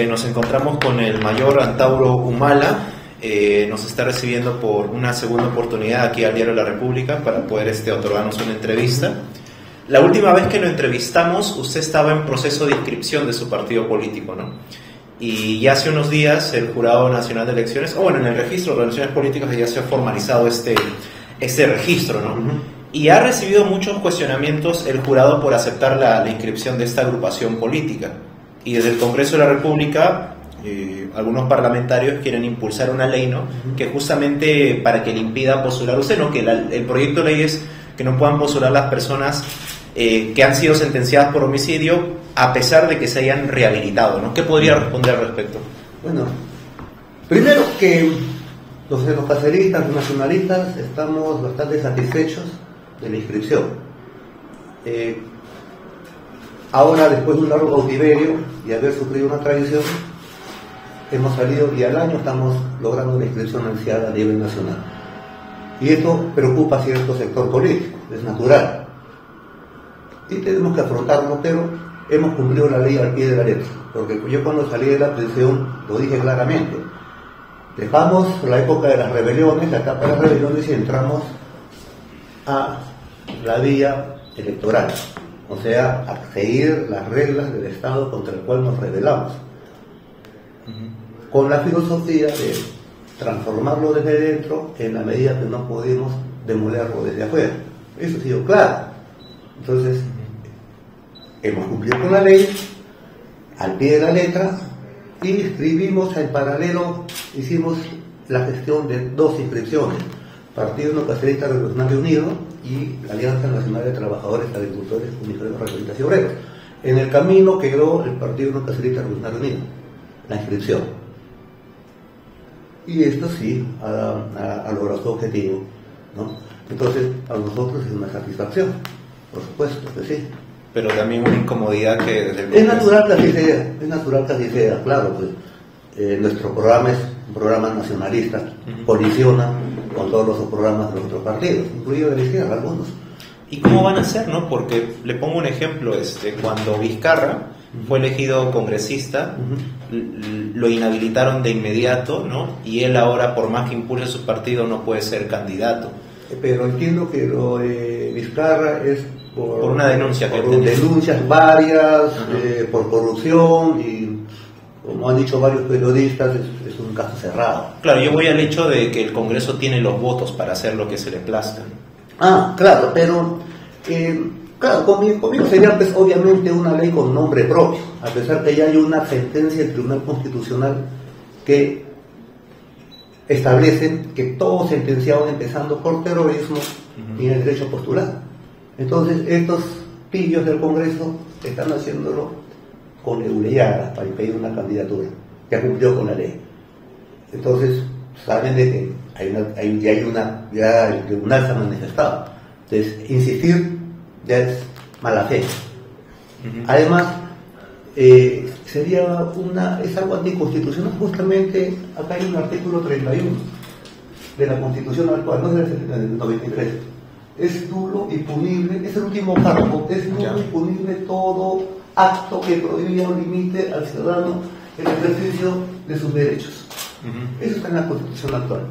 Nos encontramos con el mayor Antauro Humala. Nos está recibiendo por una segunda oportunidad aquí al Diario de la República para poder otorgarnos una entrevista. La última vez que lo entrevistamos, usted estaba en proceso de inscripción de su partido político, ¿no? Y ya hace unos días el Jurado Nacional de Elecciones, en el registro de relaciones políticas ya se ha formalizado este registro, ¿no? Y ha recibido muchos cuestionamientos el jurado por aceptar la inscripción de esta agrupación política. Y desde el Congreso de la República, algunos parlamentarios quieren impulsar una ley, ¿no? Que justamente para que le impida postular usted, ¿no? Que el proyecto de ley es que no puedan postular las personas que han sido sentenciadas por homicidio a pesar de que se hayan rehabilitado, ¿no? ¿Qué podría responder al respecto? Bueno, primero que los caceristas, los nacionalistas, estamos bastante satisfechos de la inscripción. Ahora, después de un largo cautiverio y haber sufrido una traición, hemos salido y al año estamos logrando una inscripción ansiada a nivel nacional. Y esto preocupa a cierto sector político, es natural. Y tenemos que afrontarlo, pero hemos cumplido la ley al pie de la letra. Porque yo cuando salí de la prisión lo dije claramente. Dejamos la época de las rebeliones, la etapa de las rebeliones, y entramos a la vía electoral. O sea, a seguir las reglas del Estado contra el cual nos rebelamos. Con la filosofía de transformarlo desde dentro en la medida que no podemos demolerlo desde afuera. Eso ha sido claro. Entonces, hemos cumplido con la ley al pie de la letra y escribimos en paralelo, hicimos la gestión de dos inscripciones: Partido No Cacerista Revolucionario Unido y la Alianza Nacional de Trabajadores, Agricultores, Uniformes, Representantes y Obreros. En el camino quedó el Partido No Cacerista Revolucionario Unido, la inscripción. Y esto sí ha logrado su objetivo, ¿no? Entonces, a nosotros es una satisfacción, por supuesto que sí. Pero también una incomodidad que desde el Es natural que así sea, claro, pues nuestro programa es un programa nacionalista, colisiona con todos los programas de los otros partidos, incluido de la izquierda, algunos. ¿Y cómo van a hacer, no? Porque le pongo un ejemplo, cuando Vizcarra fue elegido congresista, lo inhabilitaron de inmediato, ¿no? Y él ahora, por más que impulse su partido, no puede ser candidato. Pero entiendo que lo de Vizcarra es por una denuncia que por denuncias varias, por corrupción, y como han dicho varios periodistas, es un caso cerrado. Claro, yo voy al hecho de que el Congreso tiene los votos para hacer lo que se le plazca. Ah, claro, pero claro, conmigo sería pues obviamente una ley con nombre propio, a pesar que ya hay una sentencia del Tribunal Constitucional que establece que todo sentenciado empezando por terrorismo tiene derecho a postular. Entonces estos pillos del Congreso están haciéndolo con euleyadas para impedir una candidatura que cumplió con la ley. Entonces saben de que ya el tribunal se ha manifestado. Entonces insistir ya es mala fe. Además es algo anticonstitucional. Justamente acá hay un artículo 31 de la Constitución actual, no es del 93. Es nulo y punible, es el último párrafo, es nulo y punible todo acto que prohíba o limite al ciudadano el ejercicio de sus derechos. Eso está en la Constitución actual.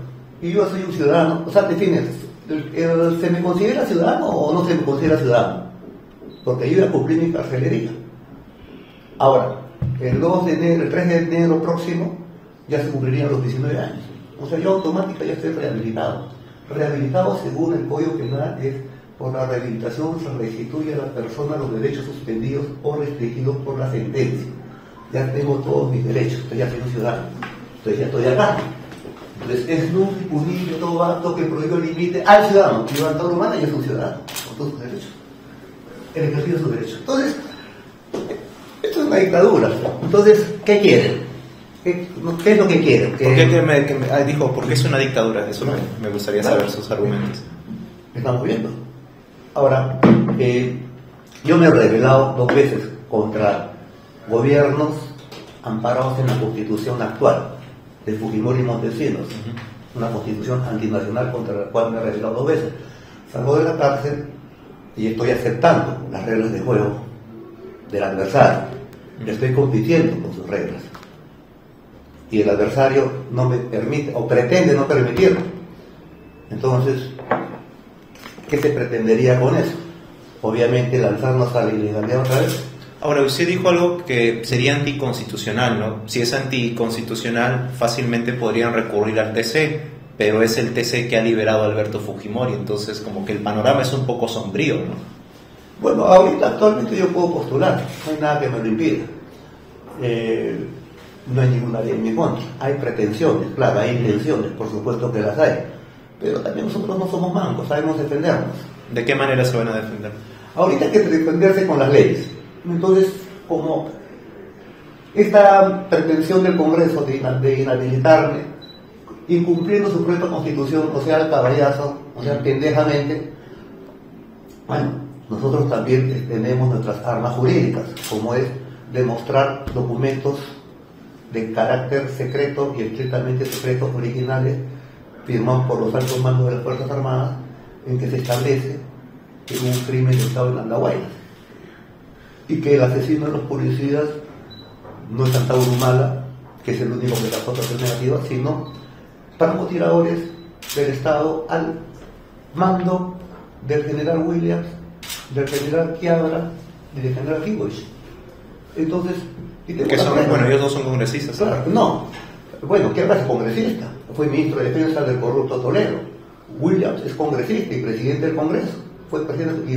Y yo soy un ciudadano, o sea, define, ¿se me considera ciudadano o no se me considera ciudadano? Porque yo ya cumplí mi carcelería. Ahora, el 3 de enero próximo ya se cumplirían los 19 años. O sea, yo automáticamente ya estoy rehabilitado. Rehabilitado, según el Código Penal, es por la rehabilitación se restituye a la persona los derechos suspendidos o restringidos por la sentencia. Ya tengo todos mis derechos, estoy ya soy un ciudadano, entonces ya estoy acá. Entonces es nulo y punible todo acto que prohíbe o limite al ciudadano. Y la Antauro Humala ya es un ciudadano, con todos sus derechos, el ejercicio de sus derechos. Entonces, esto es una dictadura. Entonces, ¿qué quieren? ¿Qué es lo que quieren? ¿Por qué es una dictadura? Eso me gustaría saber sus argumentos. Estamos viendo. Ahora, yo me he rebelado 2 veces contra gobiernos amparados en la Constitución actual de Fujimori y Montesinos, una constitución antinacional contra la cual me he rebelado 2 veces. Salgo de la cárcel y estoy aceptando las reglas de juego del adversario. Estoy compitiendo con sus reglas. y el adversario no me permite o pretende no permitirlo. Entonces, ¿qué se pretendería con eso? Obviamente lanzarnos a la ilegalidad otra vez. Ahora, usted dijo algo que sería anticonstitucional, ¿no? Si es anticonstitucional, fácilmente podrían recurrir al TC, pero es el TC que ha liberado a Alberto Fujimori, entonces como que el panorama es un poco sombrío, ¿no? Bueno, ahorita actualmente yo puedo postular, no hay nada que me lo impida. No hay ninguna ley en mi contra. Hay pretensiones, claro, hay intenciones, por supuesto que las hay, pero también nosotros no somos mancos, sabemos defendernos. ¿De qué manera se van a defender? Ahorita hay que defenderse con las leyes. Entonces, como esta pretensión del Congreso de inhabilitarme, incumpliendo su propia constitución, o sea, al caballazo, o sea, pendejamente, bueno, nosotros también tenemos nuestras armas jurídicas, como es demostrar documentos de carácter secreto y estrictamente secretos originales firmados por los altos mandos de las Fuerzas Armadas, en que se establece que hubo un crimen de Estado en Andahuaylas y que el asesino de los policías no es Antauro Humala, que es el único que sacó otra negativa, sino francotiradores del Estado al mando del general Williams, del general Quiabra y del general Kibush. Entonces, bueno, ellos no son congresistas. Claro, no. Bueno, Quiabra es congresista, fue ministro de Defensa del corrupto Toledo. Williams es congresista y presidente del Congreso, fue presidente y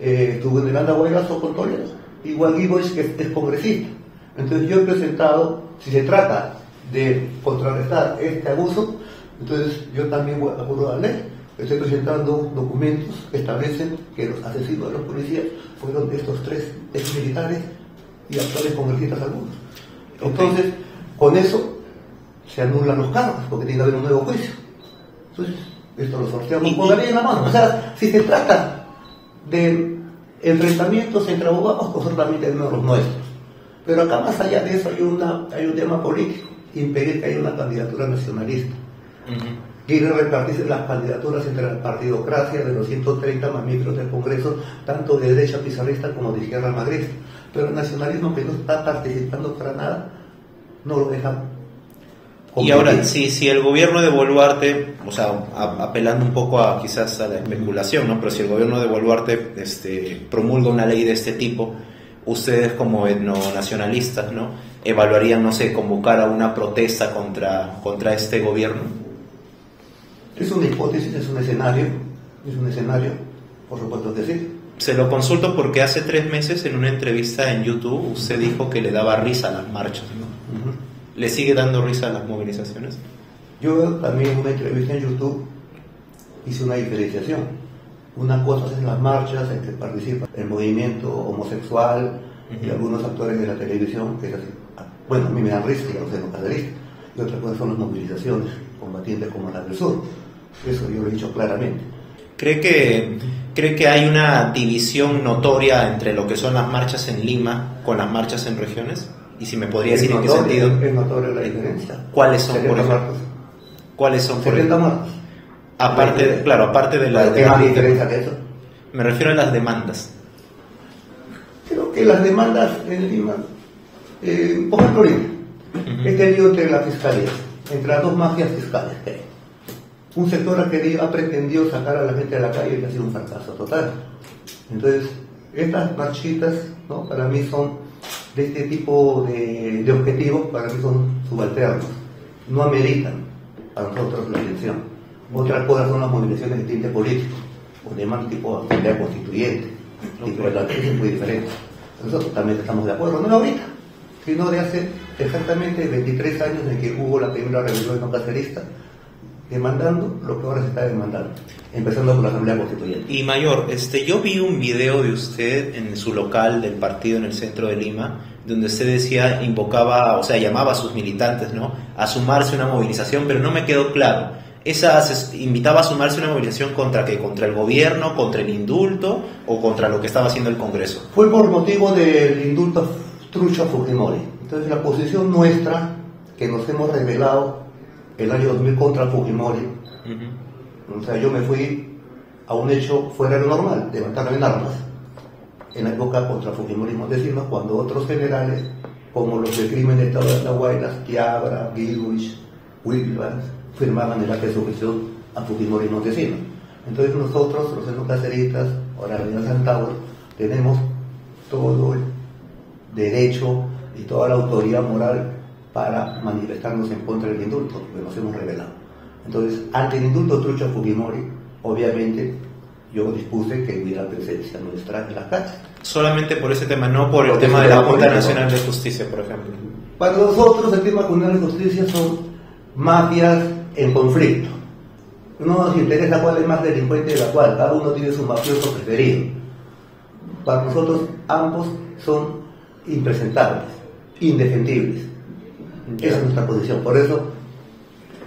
estuvo en el Andahuaylazo con Toledo. Igual Kibush, que es congresista. Entonces yo he presentado, si se trata de contrarrestar este abuso, entonces yo también voy a acuerdo a la ley. Estoy presentando documentos que establecen que los asesinos de los policías fueron estos 3 exmilitares y actuales congresistas algunos. Entonces, con eso se anulan los cargos, porque tiene que haber un nuevo juicio. Entonces, esto lo sorteamos con la ley en la mano. O sea, si se trata de enfrentamientos entre abogados, nosotros también tenemos los nuestros. Pero acá, más allá de eso, hay un tema político: impedir que haya una candidatura nacionalista. Quiere repartirse las candidaturas entre la partidocracia de los 130 mamíferos del Congreso, tanto de derecha pizarrista como de izquierda magrista. Pero el nacionalismo, que no está participando para nada, no lo deja competir. Y ahora, si el gobierno de Boluarte, o sea, apelando un poco a quizás a la especulación, ¿no? Pero si el gobierno de Boluarte promulga una ley de este tipo, ustedes como etnonacionalistas, ¿no?, evaluarían, no sé, convocar a una protesta contra este gobierno. Es una hipótesis, es un escenario, por supuesto que sí. Se lo consulto porque hace 3 meses en una entrevista en YouTube usted dijo que le daba risa a las marchas, ¿no? ¿Le sigue dando risa a las movilizaciones? Yo también en una entrevista en YouTube hice una diferenciación. Una cosa es las marchas en que participa el movimiento homosexual y algunos actores de la televisión, que es así. Bueno, a mí me dan risa, ya lo sé, no caderistas. Y otra cosa son las movilizaciones combatientes como las del sur. Eso yo lo he dicho claramente. ¿Cree que hay una división notoria entre lo que son las marchas en Lima con las marchas en regiones? Y si me podría decir en qué sentido. Es notoria la diferencia. ¿Cuáles son, por ejemplo? ¿Cuáles son, por ejemplo? 70 muertos. Aparte de la... ¿Qué más diferencia que eso? Me refiero a las demandas. Creo que las demandas en Lima, por ejemplo, he tenido entre la fiscalía, entre las 2 mafias fiscales que hay. Un sector ha pretendido sacar a la gente de la calle y ha sido un fracaso total. Entonces, estas marchitas, ¿no?, para mí son de este tipo de objetivos, para mí son subalternos, no ameritan a nosotros la atención. Otra cosa son las movilizaciones de tinte político, o demás tipo de asamblea constituyente, tipo de estrategias muy diferentes. Nosotros también estamos de acuerdo, no ahorita, sino de hace exactamente 23 años en que hubo la primera rebelión no cacerista, demandando lo que ahora se está demandando, empezando por la Asamblea Constituyente. Y Mayor, yo vi un video de usted en su local del partido en el centro de Lima, donde usted decía, invocaba, o sea, llamaba a sus militantes, ¿no?, a sumarse a una movilización, pero no me quedó claro. ¿Invitaba a sumarse a una movilización contra qué? ¿Contra el gobierno, contra el indulto o contra lo que estaba haciendo el Congreso? Fue por motivo del indulto trucho a Fujimori. Entonces la posición nuestra, que nos hemos revelado el año 2000 contra Fujimori, o sea, yo me fui a un hecho fuera de lo normal, levantarme en armas, en la época contra Fujimori, decirnos, cuando otros generales como los del crimen de Estado de Atahuaylas, Quiabra, Gilwich, Williams, firmaban el acta de sujeción a Fujimori y Montesino. Entonces nosotros, los etnocaceristas, ahora Avenida Santauro, tenemos todo el derecho y toda la autoridad moral para manifestarnos en contra del indulto, que nos hemos revelado. Entonces, ante el indulto trucho a Fujimori, obviamente yo dispuse que hubiera presencia nuestra en las calles. Solamente por ese tema, no por el tema de la Junta Nacional de Justicia, por ejemplo. Para nosotros el tema de la Junta Nacional de Justicia son mafias en conflicto. No nos interesa cuál es más delincuente de la cual, cada uno tiene su mafioso preferido. Para nosotros ambos son impresentables, indefendibles. Esa es nuestra posición. Por eso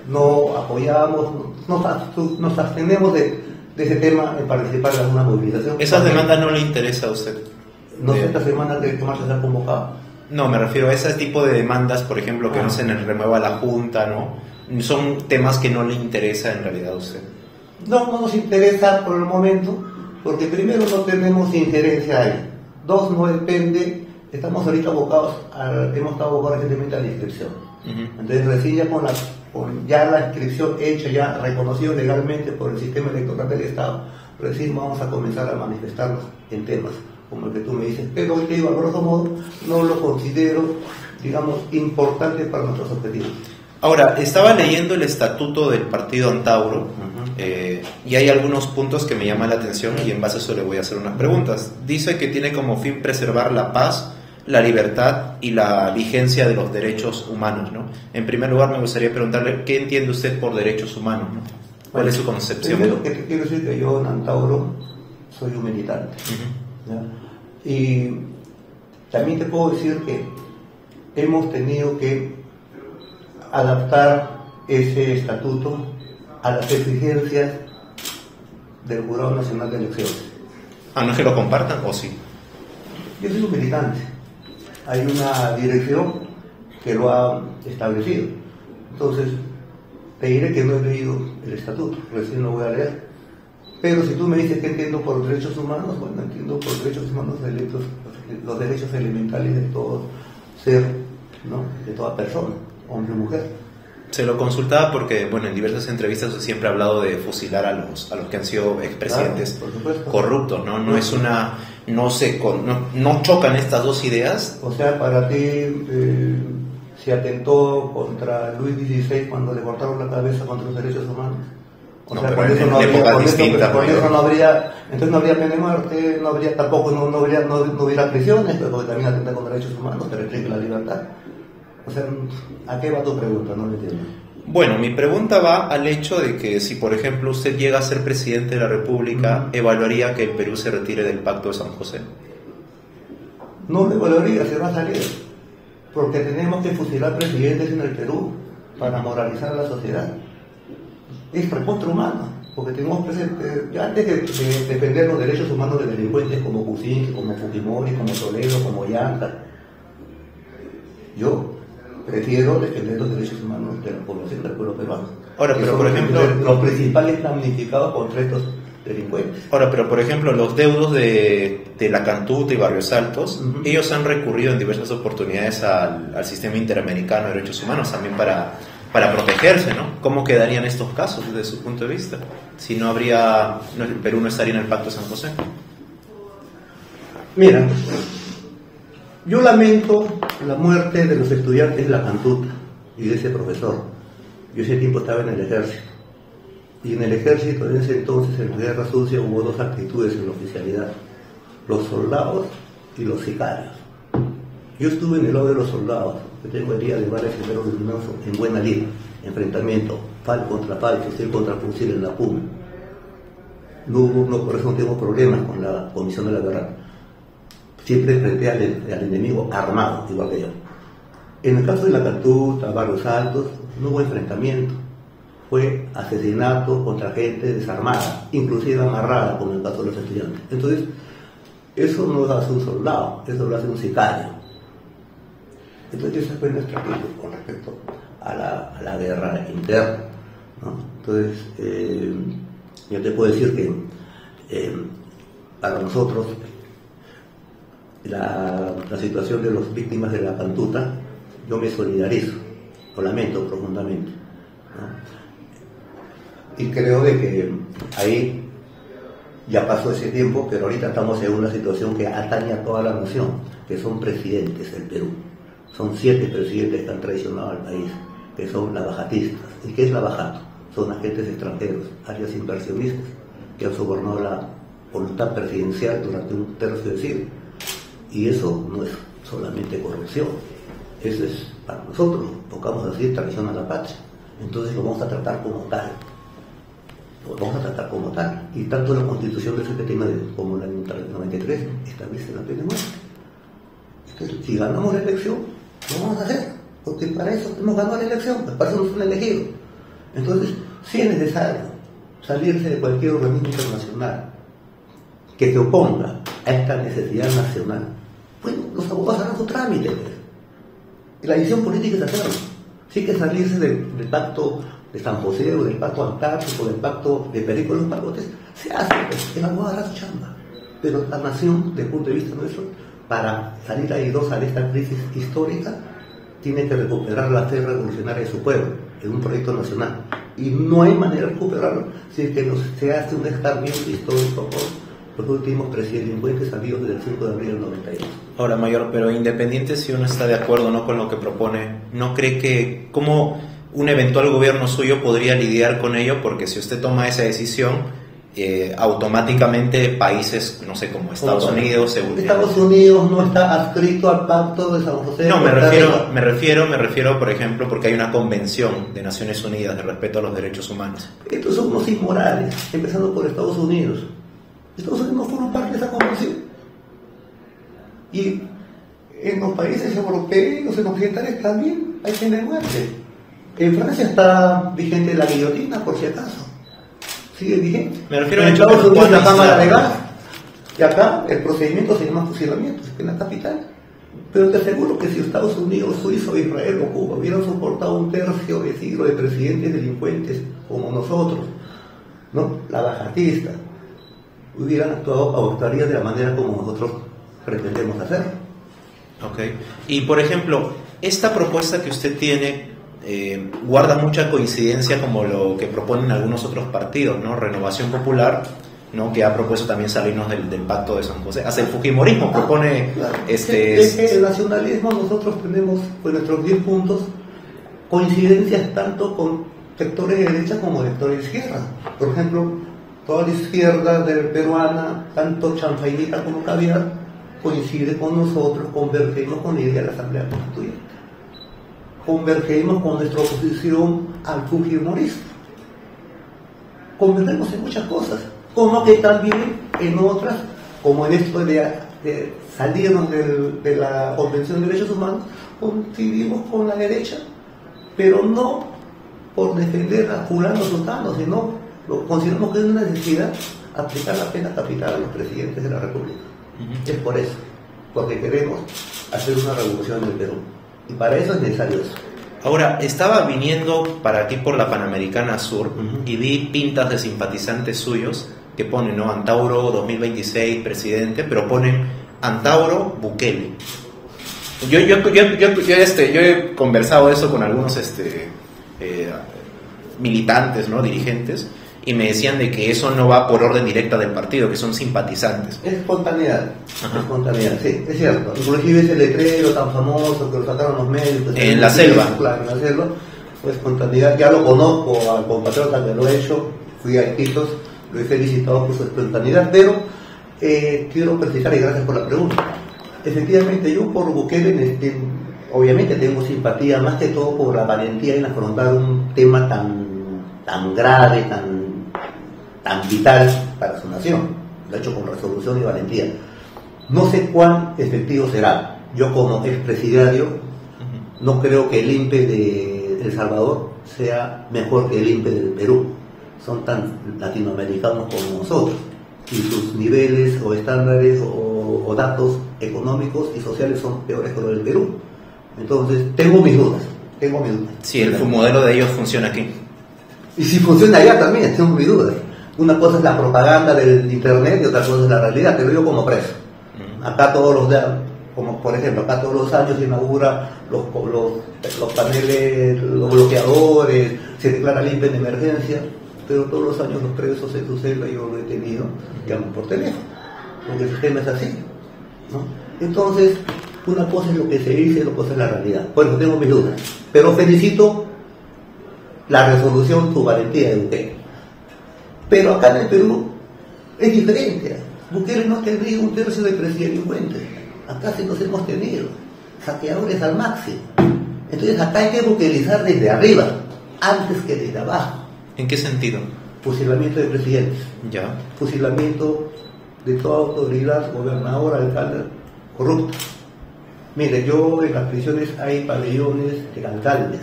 no apoyamos, nos abstenemos de ese tema en participar en alguna movilización. ¿Esas demandas no le interesa a usted? No sé, esta semana que marcha se ha convocado. No, me refiero a ese tipo de demandas, por ejemplo, que no se remueva la Junta, ¿no? Son temas que no le interesa en realidad a usted. No nos interesa por el momento, porque primero no tenemos injerencia ahí. Dos, no depende, estamos ahorita abocados, hemos estado abocados recientemente a la inscripción. Entonces recién ya con ya la inscripción hecha, ya reconocido legalmente por el sistema electoral del Estado, recién vamos a comenzar a manifestarnos en temas como el que tú me dices, pero te digo, a grosso modo, no lo considero, digamos, importante para nuestros objetivos. Ahora, estaba leyendo el estatuto del partido Antauro y hay algunos puntos que me llaman la atención y en base a eso le voy a hacer unas preguntas. Dice que tiene como fin preservar la paz, la libertad y la vigencia de los derechos humanos, ¿no? En primer lugar, me gustaría preguntarle, ¿qué entiende usted por derechos humanos, ¿no? ¿Cuál es su concepción? Primero, que te quiero decir que yo en Antauro soy un militante. ¿Ya? Y también te puedo decir que hemos tenido que adaptar ese estatuto a las exigencias del Jurado Nacional de Elecciones. ¿No es que lo compartan o sí? Yo soy un militante. Hay una dirección que lo ha establecido. Entonces, te diré que no he leído el estatuto, recién lo voy a leer. Pero si tú me dices que entiendo por derechos humanos, bueno, entiendo por derechos humanos los derechos elementales de todo ser, ¿no? De toda persona, hombre o mujer. Se lo consultaba porque, bueno, en diversas entrevistas usted siempre ha hablado de fusilar a los que han sido expresidentes corruptos, ¿no? No es una, no chocan estas dos ideas. O sea, para ti se atentó contra Luis XVI cuando le cortaron la cabeza contra los derechos humanos. O sea, con eso no habría, entonces no habría pena de muerte, no habría tampoco, no hubiera prisiones, porque también atenta contra derechos humanos, te restringe la libertad. O sea, ¿a qué va tu pregunta? No lo entiendo. Bueno, mi pregunta va al hecho de que si, por ejemplo, usted llega a ser presidente de la República, ¿evaluaría que el Perú se retire del Pacto de San José? No lo evaluaría, se va a salir. Porque tenemos que fusilar presidentes en el Perú para moralizar a la sociedad. Es recontra humano, porque tenemos presente, ya antes de defender los derechos humanos de delincuentes como Kuczynski, como Fujimori, como Toledo, como Yanta, yo prefiero defender los derechos humanos de la población del pueblo peruano. Ahora, pero por ejemplo, los principales damnificados contra estos delincuentes. Ahora, pero por ejemplo, los deudos de La Cantuta y Barrios Altos, ellos han recurrido en diversas oportunidades al sistema interamericano de derechos humanos también para protegerse, ¿no? ¿Cómo quedarían estos casos desde su punto de vista? Si no habría, el Perú no estaría en el Pacto de San José. Mira, yo lamento la muerte de los estudiantes de La Cantuta y de ese profesor. Yo ese tiempo estaba en el ejército. Y en el ejército, en ese entonces, en la guerra sucia, hubo dos actitudes en la oficialidad: los soldados y los sicarios. Yo estuve en el lado de los soldados, que tengo el día de varios primeros en buena línea, enfrentamiento, FAL contra FAL, fusil contra fusil en la PUM. Por eso no tengo problemas con la Comisión de la Guerra. Siempre enfrenté al enemigo armado, igual que yo. En el caso de La Cantuta, Barrios Altos, no hubo enfrentamiento. Fue asesinato contra gente desarmada, inclusive amarrada, como en el caso de los estudiantes. Entonces, eso no lo hace un soldado, eso lo hace un sicario. Entonces esa fue nuestra actitud con respecto a la guerra interna, ¿no? Entonces, yo te puedo decir que para nosotros la situación de las víctimas de la Cantuta, yo me solidarizo, lo lamento profundamente, ¿no? Y creo de que ahí ya pasó ese tiempo, pero ahorita estamos en una situación que atañe a toda la nación, que son presidentes del Perú. Son 7 presidentes que han traicionado al país, que son lavajatistas. ¿Y qué es lavajato? Son agentes extranjeros, áreas inversionistas, que han sobornado la voluntad presidencial durante un tercio de siglo. Y eso no es solamente corrupción, eso es, para nosotros, tocamos decir, traición a la patria. Entonces lo vamos a tratar como tal. Lo vamos a tratar como tal. Y tanto la Constitución del 79 como la del 93 establece la pena de muerte. Entonces, si ganamos la elección, lo vamos a hacer, porque para eso hemos ganado la elección, pues para eso nos han elegido. Entonces, si es necesario salirse de cualquier organismo internacional que se oponga a esta necesidad nacional, bueno, los abogados harán su trámite. Y la decisión política es hacerlo. Si hay que salirse del pacto de San José o del pacto antártico, del pacto de Perico de los Pagotes, se hace, pues, el abogado hará su chamba. Pero la nación, desde el punto de vista nuestro, para salir airosa de esta crisis histórica, tiene que recuperar la fe revolucionaria de su pueblo en un proyecto nacional. Y no hay manera de recuperarlo si es que se hace un escarmiento histórico por los últimos presidentes salidos desde el 5 de abril del 92. Ahora, Mayor, pero independiente si uno está de acuerdo o no con lo que propone, ¿no cree que cómo un eventual gobierno suyo podría lidiar con ello? Porque si usted toma esa decisión, automáticamente países, no sé, como Estados Unidos... Estados Unidos no está adscrito al pacto de San José. No, me refiero, por ejemplo, porque hay una convención de Naciones Unidas de respeto a los derechos humanos. Estos son unos inmorales, empezando por Estados Unidos. Estados Unidos no fueron parte de esa convención. Y en los países europeos, en los occidentales también hay pena de muerte. En Francia está vigente la guillotina, por si acaso. Sigue vigente. Me refiero en Estados Unidos la cámara de gas. Y acá el procedimiento se llama fusilamiento, en la capital. Pero te aseguro que si Estados Unidos, Suiza, Israel o Cuba hubieran soportado un tercio de siglo de presidentes delincuentes como nosotros, ¿no? Lavajatistas, hubieran actuado o actuarían de la manera como nosotros pretendemos hacer. Ok. Y por ejemplo, esta propuesta que usted tiene guarda mucha coincidencia como lo que proponen algunos otros partidos, ¿no? Renovación Popular, ¿no? Que ha propuesto también salirnos del pacto de San José. Hasta el fujimorismo propone... Claro. El nacionalismo, nosotros tenemos, pues, nuestros 10 puntos, coincidencias tanto con sectores de derecha como sectores de izquierda. Por ejemplo, toda la izquierda peruana, tanto chanfainita como caviar, coincide con nosotros, convergemos con la idea de la Asamblea Constituyente. Convergemos con nuestra oposición al fujimorismo. Convergemos en muchas cosas, como que también en otras, como en esto de salirnos de la Convención de Derechos Humanos, coincidimos con la derecha, pero no por defender a fulano o sultano, sino consideramos que es una necesidad aplicar la pena capital a los presidentes de la República. Es por eso, porque queremos hacer una revolución en el Perú. Y para eso es necesario eso. Ahora, estaba viniendo para aquí por la Panamericana Sur y vi pintas de simpatizantes suyos que ponen, ¿no? Antauro 2026 presidente, pero ponen Antauro Bukele. Yo he conversado eso con algunos militantes, ¿no? Dirigentes, y me decían de que eso no va por orden directa del partido, que son simpatizantes. Es espontaneidad. Espontaneidad, sí, es cierto. Inclusive ese letrero tan famoso que lo sacaron los medios. Pues, en la selva. Claro, en la selva. Pues espontaneidad. Ya lo conozco al compatriota que lo he hecho. Fui a Iquitos, lo he felicitado por su espontaneidad, pero quiero precisar, y gracias por la pregunta. Efectivamente, yo por Bukele, obviamente tengo simpatía, más que todo por la valentía en afrontar un tema tan grave, tan vital para su nación. Lo ha hecho con resolución y valentía. No sé cuán efectivo será. Yo como expresidiario no creo que el INPE de El Salvador sea mejor que el INPE del Perú. Son tan latinoamericanos como nosotros y sus niveles o estándares o datos económicos y sociales son peores que los del Perú. Entonces tengo mis dudas. Sí, el modelo de ellos funciona aquí. Y si funciona allá también, tengo mis dudas. Una cosa es la propaganda del internet y otra cosa es la realidad, te lo digo como preso. Acá todos los días, como por ejemplo, acá todos los años se inaugura los paneles, los bloqueadores, se declara limpia en emergencia, pero todos los años los presos en su celda, yo lo he tenido, llaman por teléfono, porque el sistema es así, ¿no? Entonces, una cosa es lo que se dice y otra cosa es la realidad. Bueno, tengo mis dudas, pero felicito la resolución, tu valentía de Bukele. Pero acá en el Perú es diferente. Bukele no tendría un tercio de delincuentes. Acá sí nos hemos tenido saqueadores al máximo. Entonces acá hay que bukelizar desde arriba, antes que desde abajo. ¿En qué sentido? Fusilamiento de presidentes. Ya. Fusilamiento de toda autoridad, gobernador, alcalde, corrupto. Mire, yo en las prisiones hay pabellones de alcaldes,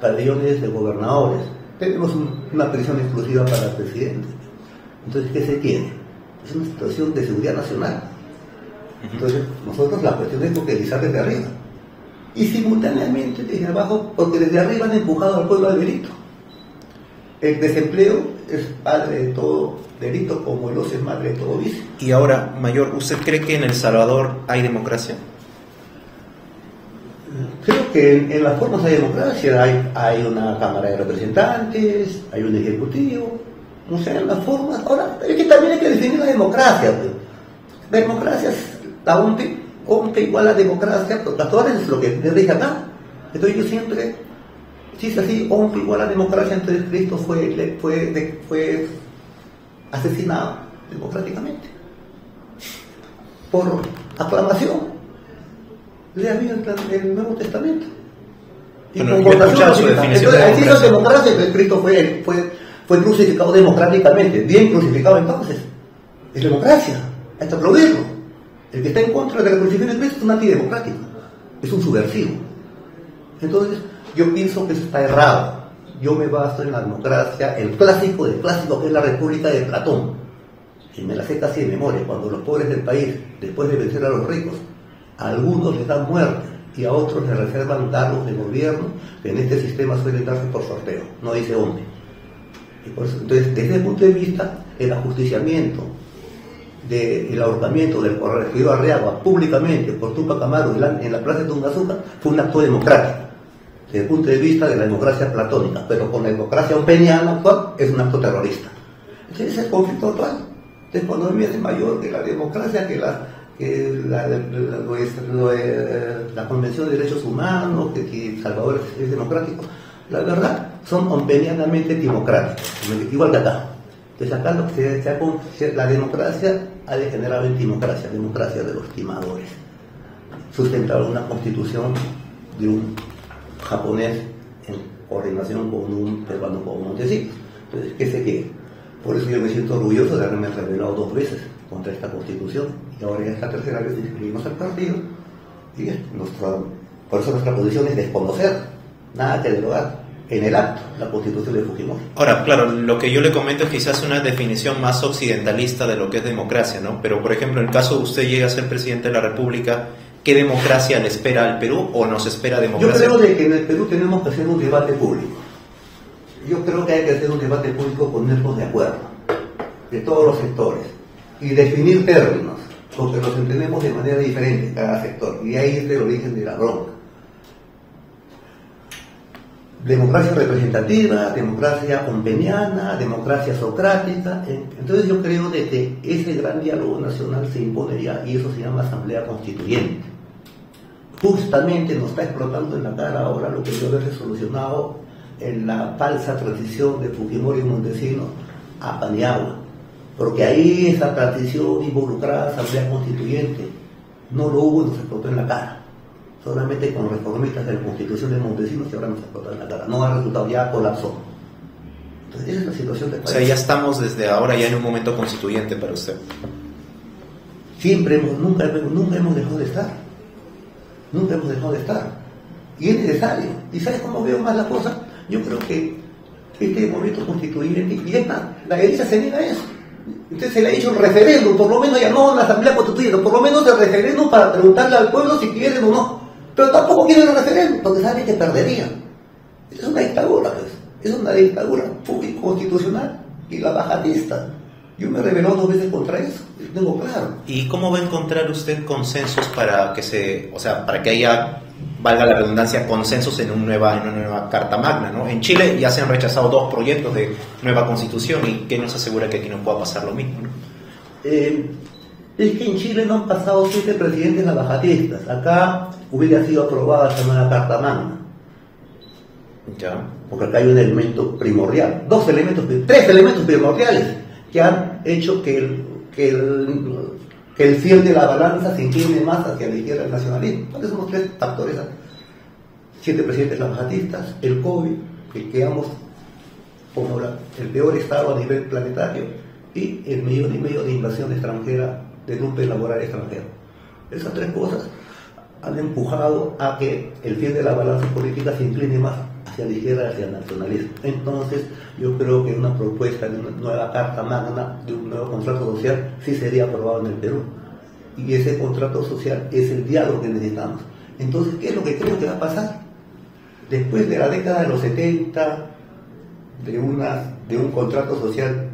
pabellones de gobernadores. Tenemos una prisión exclusiva para el presidente. Entonces, ¿qué se tiene? Es una situación de seguridad nacional. Entonces, nosotros la cuestión es bukelizar desde arriba. Y simultáneamente desde abajo, porque desde arriba han empujado al pueblo al delito. El desempleo es padre de todo delito, como el ocio es madre de todo vicio. Y ahora, Mayor, ¿usted cree que en El Salvador hay democracia? Creo que en las formas de democracia hay una Cámara de Representantes, hay un Ejecutivo, o sea, en las formas. Ahora, es que también hay que definir la democracia. Pues. La democracia es la OMP igual a democracia, porque a todas es lo que te dije acá. Entonces yo siempre, si es así, OMP igual a democracia, entonces Cristo fue asesinado democráticamente por aclamación. Lea bien el Nuevo Testamento. Y bueno, con yo he escuchado su votación. definición de Entonces, democracia. Democracia, que Cristo fue crucificado democráticamente, bien crucificado entonces. Es democracia, hay que aplaudirlo. El que está en contra de la crucifixión de Cristo es un antidemocrático, es un subversivo. Entonces, yo pienso que eso está errado. Yo me baso en la democracia, el clásico del clásico, que es la República de Platón. Y me la sé casi de memoria, cuando los pobres del país, después de vencer a los ricos, a algunos les dan muerte y a otros les reservan cargos de gobierno que en este sistema suelen darse por sorteo, no dice hombre. Y por eso, entonces, desde el punto de vista, el ajusticiamiento, el ahorcamiento del corregidor Arriagua públicamente por Tupac Amaru en la plaza de Tungazuca fue un acto democrático, desde el punto de vista de la democracia platónica, pero con la democracia ompeniana actual es un acto terrorista. Entonces ese es el conflicto actual. Entonces cuando me dice Mayor que la democracia, la Convención de Derechos Humanos, que Salvador es democrático, la verdad son ompenianamente democráticos, igual que acá. Entonces acá lo que la democracia ha degenerado en democracia de los timadores. Sustentaron una constitución de un japonés en coordinación con un peruano, con Montesinos. Entonces, ¿qué se quiere? Por eso yo me siento orgulloso de haberme rebelado 2 veces contra esta constitución, y ahora ya es la tercera vez que inscribimos al partido, y por eso nuestra posición es desconocer, nada que derogar en el acto la constitución de Fujimori. Ahora, claro, lo que yo le comento es quizás una definición más occidentalista de lo que es democracia, ¿no? Pero, por ejemplo, en el caso de usted llegue a ser presidente de la República, ¿qué democracia le espera al Perú o nos espera democracia? Yo creo de que en el Perú tenemos que hacer un debate público. Yo creo que hay que hacer un debate público, ponernos de acuerdo, de todos los sectores, y definir términos, porque los entendemos de manera diferente cada sector, y ahí es el origen de la bronca. Democracia representativa, democracia ompeniana, democracia socrática. Entonces yo creo de que ese gran diálogo nacional se impone ya, y eso se llama Asamblea Constituyente. Justamente nos está explotando en la cara ahora lo que yo he resolucionado en la falsa transición de Fujimori y Montesinos a Paniagua, porque ahí esa transición involucrada Asamblea Constituyente no lo hubo y nos explotó en la cara. Solamente con reformistas de la Constitución de Montesinos que ahora nos explotó en la cara. No ha resultado, ya colapsó. Entonces esa es la situación del país. O sea, ya estamos desde ahora ya en un momento constituyente para usted. Nunca hemos dejado de estar. Nunca hemos dejado de estar. Y es necesario. ¿Y sabes cómo veo más la cosa? Yo creo que este movimiento constituyente, y es más, la derecha se niega a eso. Entonces se le ha hecho un referéndum, por lo menos ya no en la Asamblea Constituyente, por lo menos el referéndum para preguntarle al pueblo si quieren o no. Pero tampoco quieren el referéndum, porque saben que perderían. Es una dictadura, pues. Es una dictadura público constitucional y la bajatista. Yo me he rebelado 2 veces contra eso, lo tengo claro. ¿Y cómo va a encontrar usted consensos para que para que haya, valga la redundancia, consensos en una nueva Carta Magna, ¿no? En Chile ya se han rechazado 2 proyectos de nueva constitución, y ¿qué nos asegura que aquí no pueda pasar lo mismo, ¿no? Es que en Chile no han pasado 7 presidentes lavajatistas. Acá hubiera sido aprobada esta nueva Carta Magna. Ya. Porque acá hay un elemento primordial, 3 elementos primordiales que han hecho que el fiel de la balanza se incline más hacia la izquierda del nacionalismo. Entonces somos 3 factores: 7 presidentes lavajatistas, el COVID, que quedamos como el peor estado a nivel planetario, y el 1,5 millones de inversión extranjera, de golpe laboral extranjero. Esas 3 cosas han empujado a que el fiel de la balanza política se incline más hacia la izquierda, hacia el nacionalismo. Entonces, yo creo que una propuesta de una nueva Carta Magna, de un nuevo contrato social, sí sería aprobado en el Perú. Y ese contrato social es el diálogo que necesitamos. Entonces, ¿qué es lo que creo que va a pasar? Después de la década de los 70, de un contrato social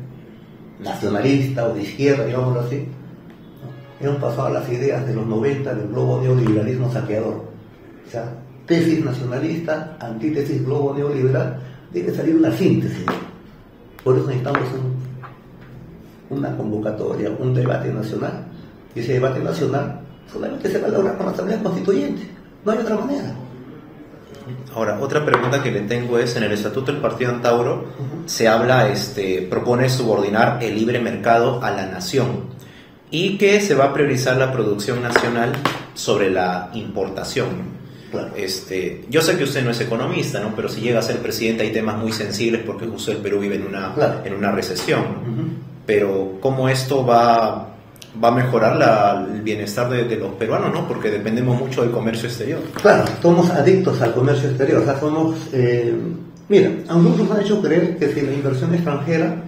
nacionalista o de izquierda, digámoslo así, ¿no? Hemos pasado a las ideas de los 90 del globo neoliberalismo saqueador. O sea, tesis nacionalista, antítesis globo neoliberal, debe salir una síntesis. Por eso necesitamos una convocatoria, un debate nacional. Y ese debate nacional solamente se va a lograr con la Asamblea Constituyente. No hay otra manera. Ahora, otra pregunta que le tengo es: en el Estatuto del Partido Antauro se habla, propone subordinar el libre mercado a la nación, y que se va a priorizar la producción nacional sobre la importación. Claro. Yo sé que usted no es economista, ¿no? Pero si llega a ser presidente hay temas muy sensibles, porque justo el Perú vive en una recesión, ¿no? Pero ¿cómo esto va a mejorar el bienestar de los peruanos, ¿no? Porque dependemos mucho del comercio exterior. Claro, somos adictos al comercio exterior. O sea, mira, a nosotros nos han hecho creer que sin la inversión extranjera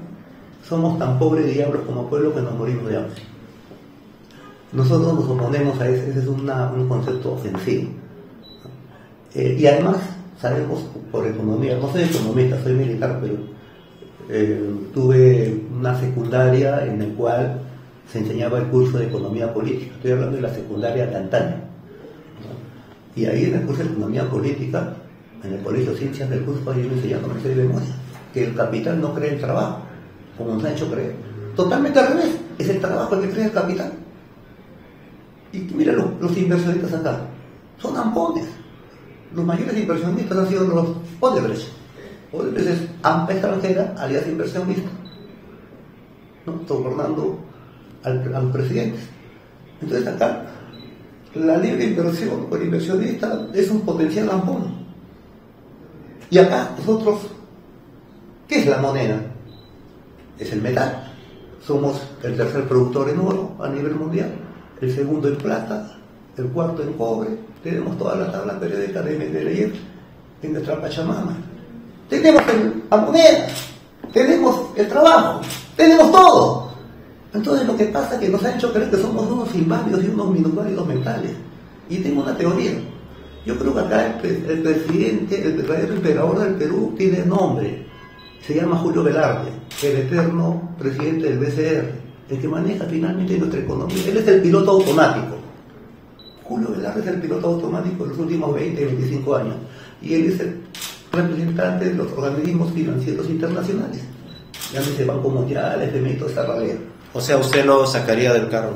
somos tan pobres diablos como pueblo que nos morimos de hambre. Nosotros nos oponemos a ese es un concepto ofensivo. Y además sabemos por economía, no soy economista, soy militar, pero tuve una secundaria en la cual se enseñaba el curso de economía política. Estoy hablando de la secundaria de antaño, ¿no? Y ahí en el curso de economía política, en el colegio Ciencias del Curso, ahí me enseñaron a de memoria que el capital no crea el trabajo, como nos han hecho creer. Totalmente al revés, es el trabajo el que crea el capital. Y mira los inversionistas acá, son ampones. Los mayores inversionistas han sido los Odebrecht. Odebrecht es AMPA extranjera, alias inversionista, ¿no? Sobornando al presidente. Entonces acá la libre inversión por inversionista es un potencial ampón. Y acá nosotros, ¿qué es la moneda? Es el metal. Somos el tercer productor en oro a nivel mundial, el segundo en plata, el cuarto en cobre. Tenemos toda la tabla periódica de Mendeleev en nuestra Pachamama. Tenemos la moneda, tenemos el trabajo, tenemos todo. Entonces lo que pasa es que nos han hecho creer que somos unos inválidos y unos minusválidos mentales. Y tengo una teoría. Yo creo que acá el presidente, el verdadero emperador del Perú tiene nombre. Se llama Julio Velarde, el eterno presidente del BCR, el que maneja finalmente nuestra economía. Él es el piloto automático. Julio Velarde es el piloto automático de los últimos 20, 25 años. Y él es el representante de los organismos financieros internacionales. Llámese Banco Mundial, FMI y toda esta ralea. O sea, usted lo sacaría del cargo.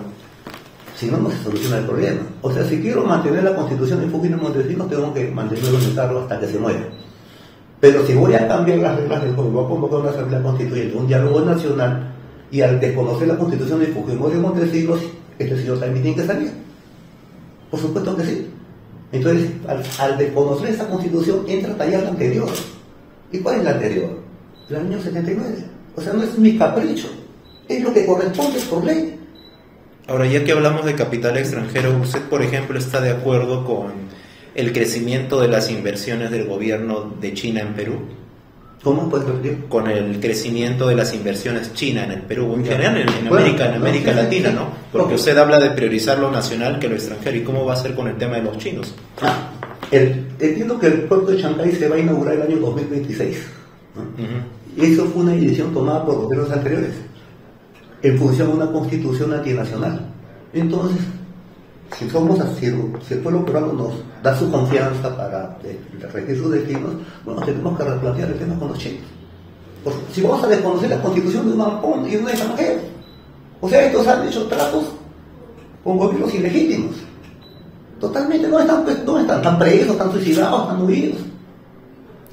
Si no, no se soluciona el problema. O sea, si quiero mantener la Constitución de Fujimori Montesinos, tengo que mantenerlo en el cargo hasta que se muera. Pero si voy a cambiar las reglas del juego, voy a convocar una asamblea constituyente, un diálogo nacional, y al desconocer la Constitución de Fujimori Montesinos, este señor también tiene que salir. Por supuesto que sí. Entonces, al desconocer esa Constitución, entra a tallar la anterior. ¿Y cuál es la anterior? El año 79. O sea, no es mi capricho. Es lo que corresponde por ley. Ahora, ya que hablamos de capital extranjero, ¿usted, por ejemplo, está de acuerdo con el crecimiento de las inversiones del gobierno de China en Perú? ¿Cómo puedes repetir? Con el crecimiento de las inversiones chinas en el Perú, en general en América Latina, ¿no? Porque usted habla de priorizar lo nacional que lo extranjero. ¿Y cómo va a ser con el tema de los chinos? Entiendo que el puerto de Shanghái se va a inaugurar el año 2026, ¿no? Y eso fue una decisión tomada por gobiernos anteriores. en función de una constitución antinacional. Entonces, si somos así, si el pueblo peruano nos da su confianza para regir sus destinos, bueno, tenemos que replantear el tema con los chinos. Porque si vamos a desconocer la constitución de un extranjero, o sea, estos han hecho tratos con gobiernos ilegítimos. Totalmente, no están presos, están suicidados, están huidos.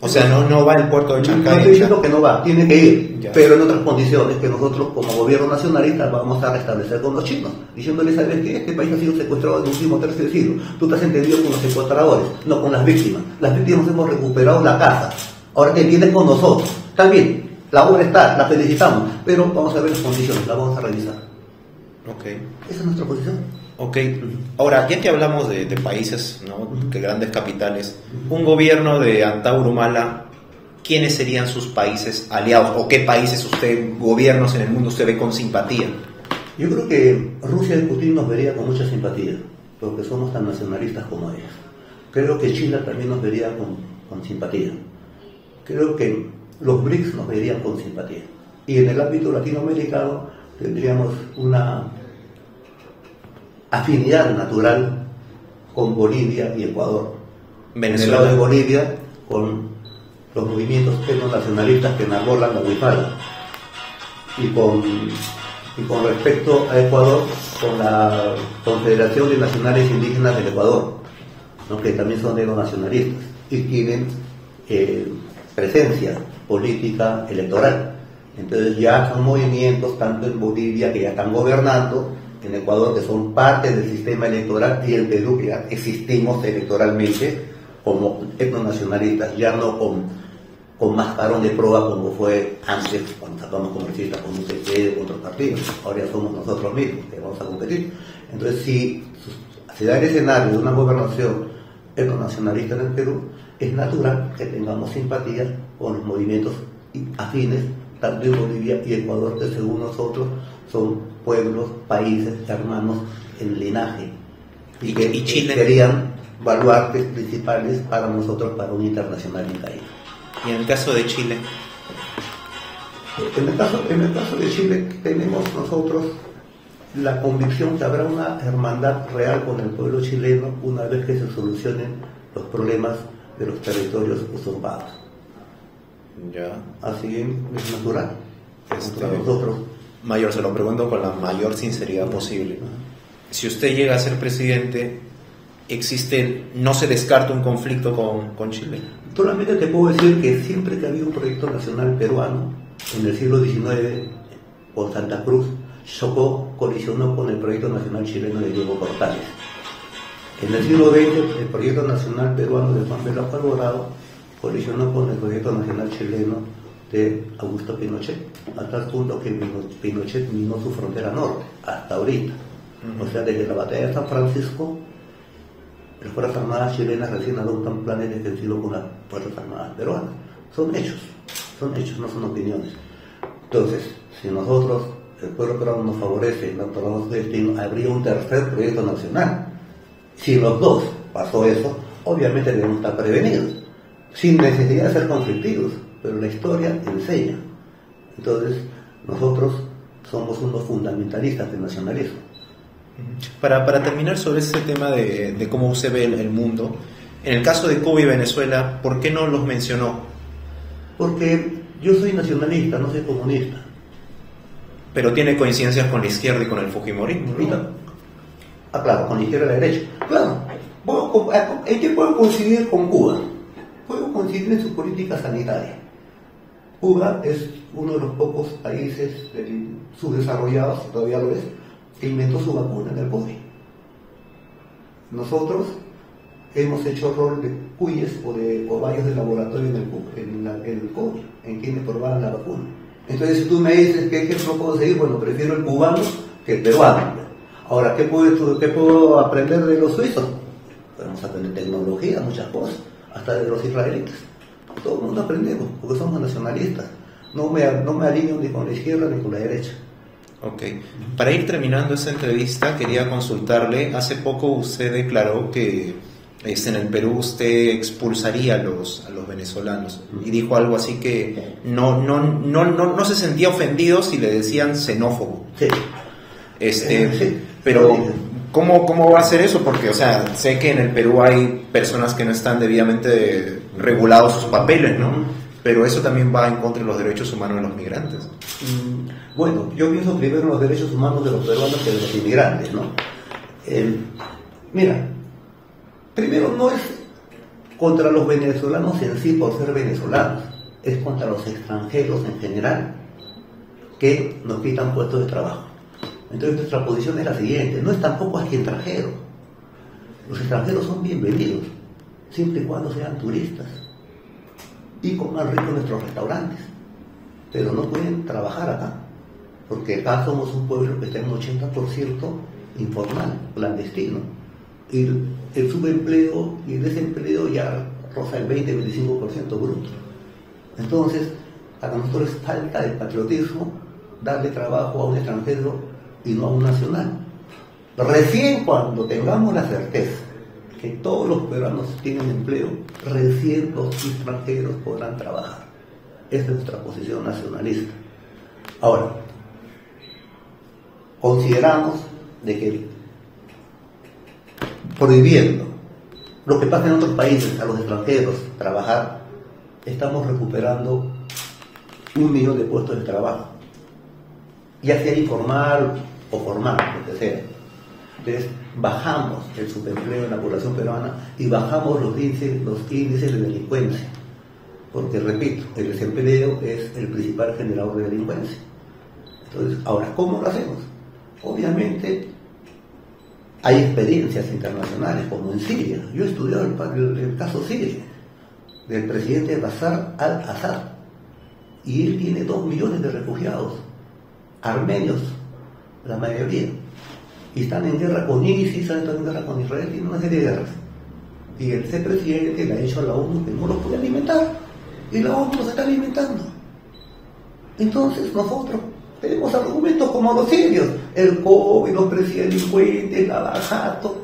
O sea, no va el puerto de Chancay. No estoy diciendo que no va, tiene que ir, ya, pero en otras condiciones que nosotros como gobierno nacionalista vamos a restablecer con los chinos, diciéndoles, ¿sabes qué? Este país ha sido secuestrado en el último tercio de siglo. Tú te has entendido con los secuestradores, no con las víctimas. Las víctimas hemos recuperado la casa. Ahora te entiendes con nosotros. También, la obra está, la felicitamos, pero vamos a ver las condiciones, la vamos a revisar. Okay. Esa es nuestra posición. Ok, ahora, ya que hablamos de países, ¿no?, de grandes capitales, un gobierno de Antauro Humala, ¿quiénes serían sus países aliados? ¿O qué países gobiernos en el mundo usted ve con simpatía? Yo creo que Rusia y Putin nos vería con mucha simpatía, porque somos tan nacionalistas como ellos. Creo que China también nos vería con simpatía. Creo que los BRICS nos verían con simpatía. Y en el ámbito latinoamericano tendríamos una afinidad natural con Bolivia y Ecuador. Venezuela. En el lado de Bolivia, con los movimientos etnonacionalistas que enarbolan la huipala. Y con respecto a Ecuador, con la Confederación de Nacionales Indígenas del Ecuador, ¿no?, que también son etnonacionalistas y tienen presencia política electoral. Entonces ya son movimientos tanto en Bolivia, que ya están gobernando, en Ecuador, que son parte del sistema electoral, y en Perú, que ya existimos electoralmente como etnonacionalistas, ya no con mascarón de prueba como fue antes cuando sacamos congresistas con un PP o otros partidos. Ahora ya somos nosotros mismos que vamos a competir. Entonces, si se da el escenario de una gobernación etnonacionalista en el Perú, es natural que tengamos simpatía con los movimientos afines tanto en Bolivia y Ecuador, que según nosotros son pueblos, países, hermanos en linaje, y que Chile serían baluartes principales para nosotros, para un internacional en caída. ¿Y en el caso de Chile? En el caso de Chile tenemos nosotros la convicción que habrá una hermandad real con el pueblo chileno una vez que se solucionen los problemas de los territorios usurpados. Ya. Así es natural. Nosotros, Mayor, se lo pregunto con la mayor sinceridad posible. Si usted llega a ser presidente, no se descarta un conflicto con Chile. Solamente te puedo decir que siempre que había un proyecto nacional peruano, en el siglo XIX, por Santa Cruz, colisionó con el proyecto nacional chileno de Diego Portales. En el siglo XX, el proyecto nacional peruano de Juan Velasco Alvarado colisionó con el proyecto nacional chileno de Augusto Pinochet, hasta el punto que Pinochet minó su frontera norte, hasta ahorita. O sea, desde la batalla de San Francisco, las Fuerzas Armadas chilenas recién adoptan planes defensivos con las Fuerzas Armadas peruanas. Son hechos, no son opiniones. Entonces, si nosotros, el pueblo peruano nos favorece y nos tomamos su destino, habría un tercer proyecto nacional. Si los dos pasó eso, obviamente debemos estar prevenidos, sin necesidad de ser conflictivos, pero la historia enseña. Entonces, nosotros somos unos fundamentalistas del nacionalismo. Para terminar sobre ese tema de cómo se ve el mundo, en el caso de Cuba y Venezuela, ¿por qué no los mencionó? Porque yo soy nacionalista, no soy comunista. Pero tiene coincidencias con la izquierda y con el fujimorismo, ¿no? Claro, con la izquierda y la derecha. Claro, ¿en qué puedo coincidir con Cuba? Puedo coincidir en su política sanitaria. Cuba es uno de los pocos países subdesarrollados, todavía lo es, que inventó su vacuna en el COVID. Nosotros hemos hecho rol de cuyes o de cobayos de laboratorio en el COVID, en quienes probaban la vacuna. Entonces, si tú me dices qué ejemplo puedo seguir, bueno, prefiero el cubano que el peruano. Ahora, ¿qué puedo aprender de los suizos? Podemos aprender tecnología, muchas cosas, hasta de los israelitas. Todo el mundo aprendemos, porque somos nacionalistas. No me alineo ni con la izquierda ni con la derecha. Ok. Para ir terminando esta entrevista, quería consultarle, hace poco usted declaró que en el Perú usted expulsaría a los venezolanos. Y dijo algo así que no se sentía ofendido si le decían xenófobo. Sí. Sí. Pero ¿cómo va a ser eso? Porque, o sea, sé que en el Perú hay personas que no están debidamente regulados sus papeles, ¿no? Pero eso también va en contra de los derechos humanos de los migrantes. Bueno, yo pienso primero en los derechos humanos de los peruanos que de los inmigrantes, ¿no? Mira, primero no es contra los venezolanos en sí por ser venezolanos, es contra los extranjeros en general que nos quitan puestos de trabajo. Entonces nuestra posición es la siguiente: no es tampoco anti-extranjero. Los extranjeros son bienvenidos, siempre y cuando sean turistas y coman rico en nuestros restaurantes, pero no pueden trabajar acá, porque acá somos un pueblo que está en un 80% informal, clandestino, y el subempleo y el desempleo ya roza el 20-25% bruto. Entonces, para nosotros es falta de patriotismo darle trabajo a un extranjero y no a un nacional. Recién cuando tengamos la certeza que todos los peruanos tienen empleo, recién los extranjeros podrán trabajar. Esa es nuestra posición nacionalista. Ahora, consideramos de que prohibiendo lo que pasa en otros países a los extranjeros trabajar, estamos recuperando 1 millón de puestos de trabajo, ya sea informal o formal, lo que sea. Entonces, bajamos el subempleo en la población peruana y bajamos los índices de delincuencia, porque, repito, el desempleo es el principal generador de delincuencia. Entonces, ahora, ¿cómo lo hacemos? Obviamente, hay experiencias internacionales, como en Siria. Yo he estudiado el caso Siria, del presidente Bashar al-Assad, y él tiene 2 millones de refugiados, armenios, la mayoría, y están en guerra con ISIS, están en guerra con Israel, tienen una serie de guerras. Y ese presidente le ha dicho a la ONU que no los puede alimentar, y la ONU los está alimentando. Entonces nosotros tenemos argumentos como los sirios, el COVID, los presidentes, el abajato,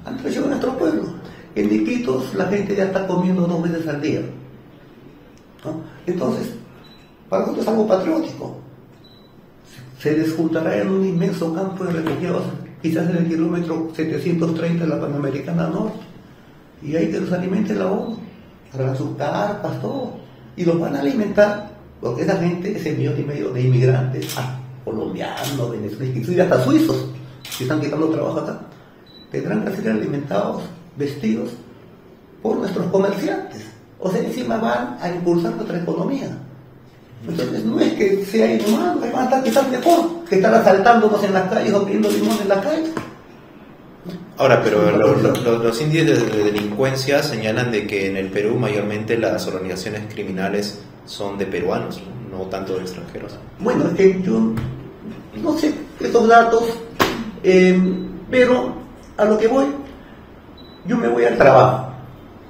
han traicionado a nuestro pueblo. En Iquitos la gente ya está comiendo 2 veces al día, ¿no? Entonces, para nosotros es algo patriótico. Se les juntará en un inmenso campo de refugiados, quizás en el kilómetro 730 de la Panamericana Norte, y ahí que los alimente la ONU, harán sus carpas, todo, y los van a alimentar, porque esa gente, ese 1,5 millones de inmigrantes, colombianos, venezolanos, inclusive hasta suizos, que están quitando trabajo acá, tendrán que ser alimentados, vestidos por nuestros comerciantes. O sea, encima van a impulsar nuestra economía. Entonces no es que sea inhumano, que van a estar quizás mejor que estar asaltándonos en las calles o pidiendo limón en la calle. Ahora, pero los índices de delincuencia señalan de que en el Perú mayormente las organizaciones criminales son de peruanos, no tanto de extranjeros. Bueno, es que yo no sé estos datos, pero a lo que voy, yo me voy al trabajo.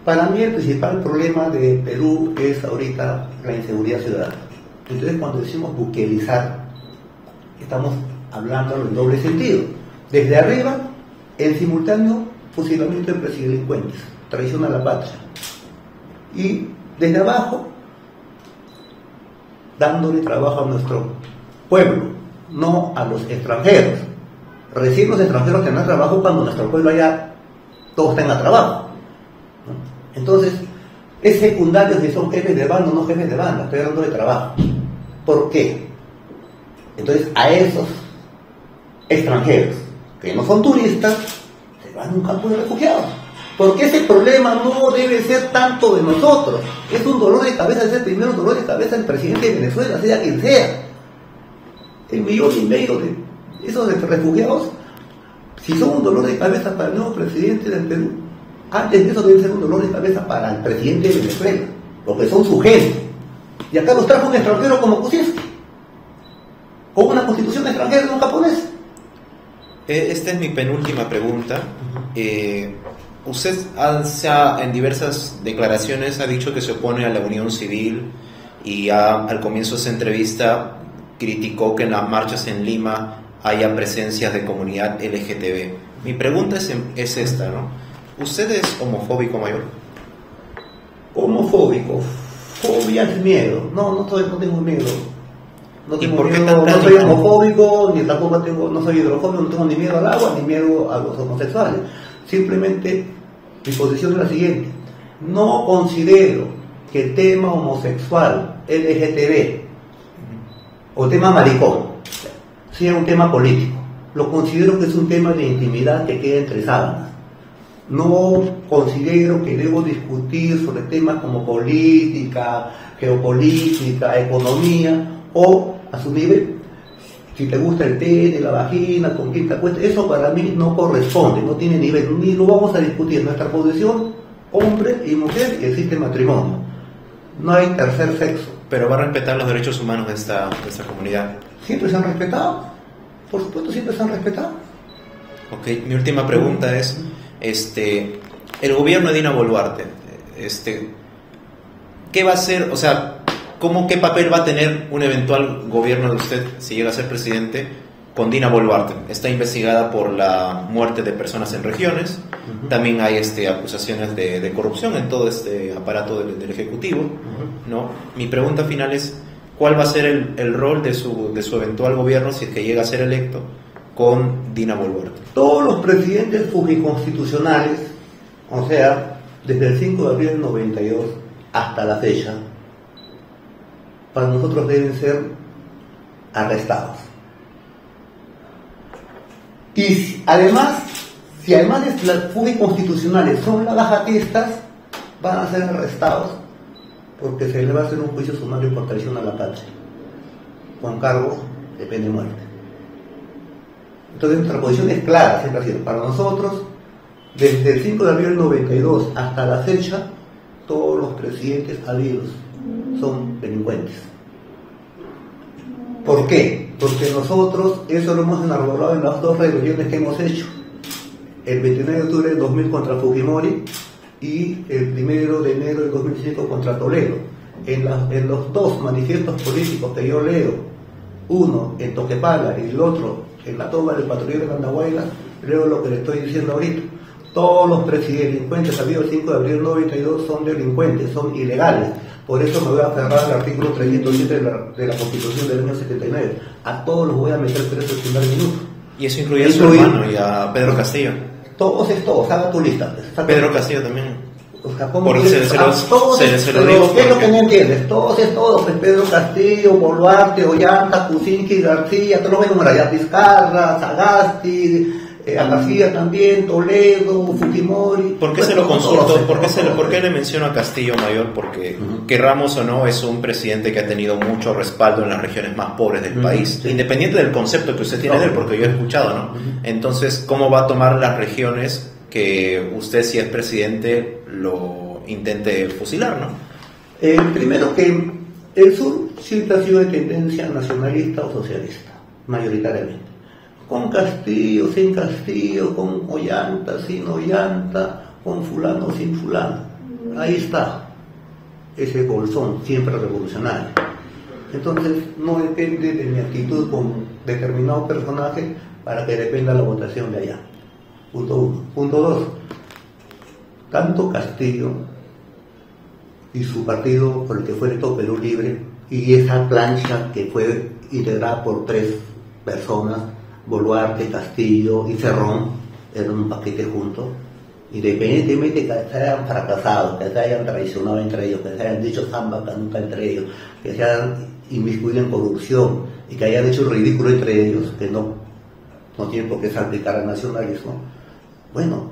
Para mí el principal problema de Perú es ahorita la inseguridad ciudadana. Entonces, cuando decimos buquelizar, estamos hablando en doble sentido. Desde arriba, en simultáneo fusilamiento de predelincuentes, traición a la patria. Y desde abajo, dándole trabajo a nuestro pueblo, no a los extranjeros. Recién los extranjeros tendrán trabajo cuando nuestro pueblo allá todos tengan trabajo, ¿no? Entonces, es secundario si son jefes de banda o no jefes de banda, estoy hablando de trabajo. ¿Por qué? Entonces, a esos extranjeros que no son turistas, se van a un campo de refugiados. Porque ese problema no debe ser tanto de nosotros. Es un dolor de cabeza, es el primer dolor de cabeza del presidente de Venezuela, sea quien sea. 1,5 millones de esos refugiados, si son un dolor de cabeza para el nuevo presidente del Perú, antes de eso debe ser un dolor de cabeza para el presidente de Venezuela, porque son su gente. Y acá los trajo un extranjero como Kuczynski, con una constitución extranjera de un japonés. Esta es mi penúltima pregunta. Usted en diversas declaraciones ha dicho que se opone a la unión civil y al comienzo de esa entrevista criticó que en las marchas en Lima haya presencias de comunidad LGTB. Mi pregunta es esta, ¿no? ¿Usted es homofóbico, mayor? Homofóbico, fobia es miedo. No tengo miedo. No ¿Y tengo por qué miedo, tan no soy pánico? homofóbico, ni tampoco no soy hidrofóbico, no tengo ni miedo al agua, ni miedo a los homosexuales. Simplemente mi posición es la siguiente. No considero que el tema homosexual, LGTB, o tema maricón, sea un tema político. Lo considero que es un tema de intimidad que queda entre sábanas. No considero que debo discutir sobre temas como política, geopolítica, economía, o a su nivel, si te gusta el pene, la vagina, con quién te acuestas, eso para mí no corresponde, no tiene nivel, ni lo vamos a discutir. Nuestra posición, hombre y mujer, y existe matrimonio. No hay tercer sexo. Pero va a respetar los derechos humanos de esta comunidad. Siempre se han respetado, por supuesto, siempre se han respetado. Ok, mi última pregunta es, el gobierno de Dina Boluarte, ¿qué va a hacer? O sea, ¿qué papel va a tener un eventual gobierno de usted si llega a ser presidente con Dina Boluarte? Está investigada por la muerte de personas en regiones. También hay acusaciones de corrupción en todo este aparato del Ejecutivo, ¿no? Mi pregunta final es, ¿cuál va a ser el rol de su eventual gobierno si es que llega a ser electo con Dina Boluarte? Todos los presidentes fujiconstitucionales, o sea, desde el 5 de abril del 92 hasta la fecha, para nosotros deben ser arrestados. Y si además de las fujiconstitucionales son lavajatistas, van a ser arrestados porque se les va a hacer un juicio sumario por traición a la patria, con cargos de pena de muerte. Entonces nuestra posición es clara, siempre ha sido, para nosotros, desde el 5 de abril del 92 hasta la fecha, todos los presidentes habidos son delincuentes. ¿Por qué? Porque nosotros eso lo hemos enarbolado en las dos rebeliones que hemos hecho. El 29 de octubre del 2000 contra Fujimori y el 1 de enero del 2005 contra Toledo. En los dos manifiestos políticos que yo leo, uno en Toquepala y el otro en la toma del patrullero de Andahuayla, leo lo que le estoy diciendo ahorita. Todos los delincuentes habidos el 5 de abril del 92 son delincuentes, son ilegales. Por eso me voy a aferrar al artículo 307 de la Constitución del año 79. A todos los voy a meter presos el primer minuto. Y eso incluye a su hermano y a Pedro Castillo. Todos es todos, haga tu lista. Pedro Castillo también. O sea, ¿cómo porque se lo pero digo. ¿qué es lo que no entiendes? Todos es todos, pues Pedro Castillo, Boluarte, Ollanta, Kuczynski, García, te lo voy a enumerar ya, Vizcarra, Sagasti, a García también, Toledo, Fujimori. ¿Por qué se lo consulto? ¿Por qué le menciono a Castillo Mayor? Porque, querramos o no, es un presidente que ha tenido mucho respaldo en las regiones más pobres del país, sí. Independiente del concepto que usted tiene de él, porque yo he escuchado, ¿no? Entonces, ¿cómo va a tomar las regiones que usted, si es presidente, lo intente fusilar, ¿no? Primero que el sur siempre ha sido de tendencia nacionalista o socialista, mayoritariamente. Con Castillo, sin Castillo, con Ollanta, sin Ollanta, con fulano, sin fulano. Ahí está ese bolsón siempre revolucionario. Entonces no depende de mi actitud con determinado personaje para que dependa la votación de allá. Punto 1. Punto 2. Tanto Castillo y su partido, por el que fue electo Perú Libre, y esa plancha que fue integrada por 3 personas, Boluarte, Castillo y Cerrón, eran un paquete juntos, independientemente de que se hayan fracasado, que se hayan traicionado entre ellos, que se hayan dicho samba canuta entre ellos, que se hayan inmiscuido en corrupción y que hayan hecho ridículo entre ellos, que no tienen por qué salpicar al nacionalismo. Bueno,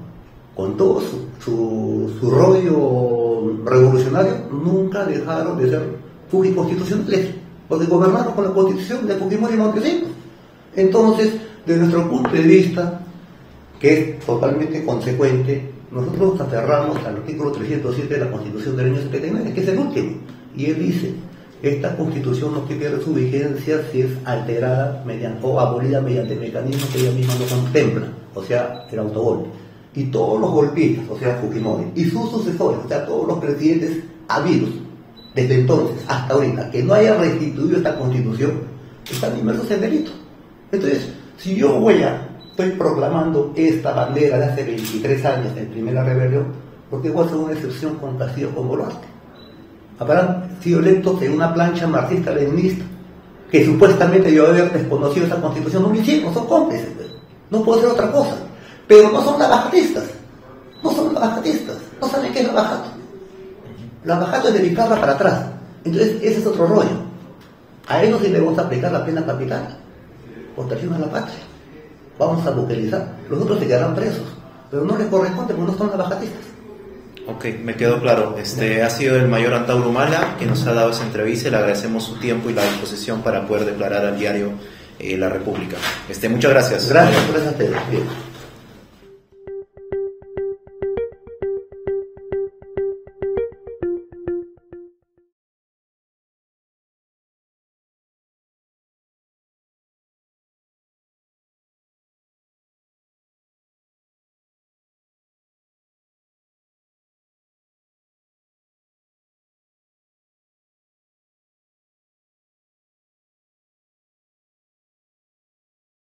con todo su rollo revolucionario, nunca dejaron de ser fujiconstitucionales, porque gobernaron con la constitución de Fujimori y Montesinos. Entonces, de nuestro punto de vista, que es totalmente consecuente, nosotros nos aferramos al artículo 307 de la Constitución del año 79, que es el último, y él dice: esta Constitución no pierde su vigencia si es alterada o abolida mediante mecanismos que ella misma no contempla, o sea, el autogolpe. Y todos los golpistas, o sea, Fujimori, y sus sucesores, o sea, todos los presidentes habidos desde entonces hasta ahorita, que no hayan restituido esta Constitución, están inmersos en delito. Entonces, si yo voy a estoy proclamando esta bandera de hace 23 años en primera rebelión, porque voy a hacer una excepción con Castillo con Boluarte. Habrán sido electos en una plancha marxista-leninista, que supuestamente yo haber desconocido esa constitución. No lo hicieron, son cómplices. No puedo hacer otra cosa. Pero no son navajatistas. No son navajatistas. No saben qué es navajato. Navajato es de picarla para atrás. Entonces, ese es otro rollo. A ellos sí le vamos a aplicar la pena capital por traición a la patria. Vamos a buquelizar. Los otros se quedarán presos. Pero no les corresponde porque no son navajatistas. Ok, me quedó claro. Ha sido el mayor Antauro Humala que nos ha dado esa entrevista y le agradecemos su tiempo y la disposición para poder declarar al diario La República. Muchas gracias. Gracias por esa entrevista.